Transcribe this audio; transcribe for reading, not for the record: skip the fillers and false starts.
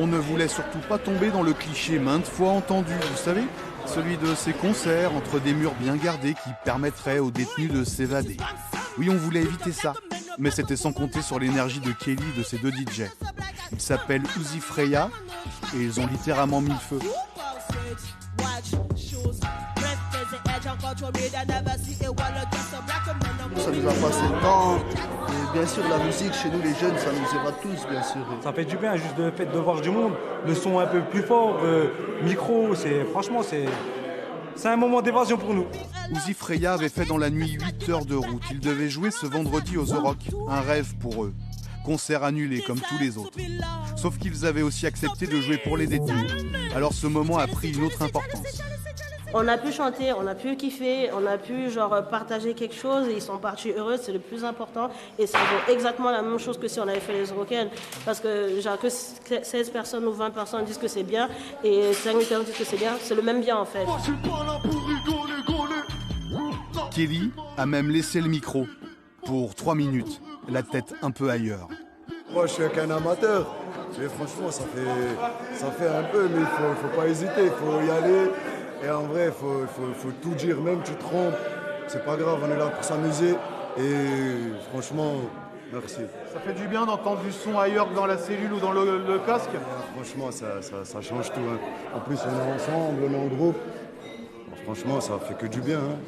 On ne voulait surtout pas tomber dans le cliché maintes fois entendu, vous savez, celui de ces concerts entre des murs bien gardés qui permettraient aux détenus de s'évader. Oui, on voulait éviter ça, mais c'était sans compter sur l'énergie de Kelly et de ses deux DJ. Ils s'appellent Uzi Freya et ils ont littéralement mis le feu. Ça nous a passé le temps. Et bien sûr, la musique, chez nous les jeunes, ça nous ira tous, bien sûr. Ça fait du bien, juste le fait de voir du monde, le son un peu plus fort, micro, franchement, c'est un moment d'évasion pour nous. Uzi Freya avait fait dans la nuit 8 heures de route. Ils devaient jouer ce vendredi au The Rock, un rêve pour eux. Concert annulé comme tous les autres. Sauf qu'ils avaient aussi accepté de jouer pour les détenus. Alors ce moment a pris une autre importance. On a pu chanter, on a pu kiffer, on a pu partager quelque chose et ils sont partis heureux, c'est le plus important. Et ça vaut exactement la même chose que si on avait fait les Eurocaines. Parce que que 16 personnes ou 20 personnes disent que c'est bien et 5 personnes disent que c'est bien, c'est le même bien en fait. Kelly a même laissé le micro pour 3 minutes, la tête un peu ailleurs. Moi je suis qu'un amateur, et franchement ça fait un peu, mais il faut pas hésiter, il faut y aller. Et en vrai, il faut tout dire, même tu te trompes, c'est pas grave, on est là pour s'amuser. Et franchement, merci. Ça fait du bien d'entendre du son ailleurs que dans la cellule ou dans le casque. Franchement, ça change tout. Hein. En plus, on est ensemble, on est en groupe. Franchement, ça fait que du bien. Hein.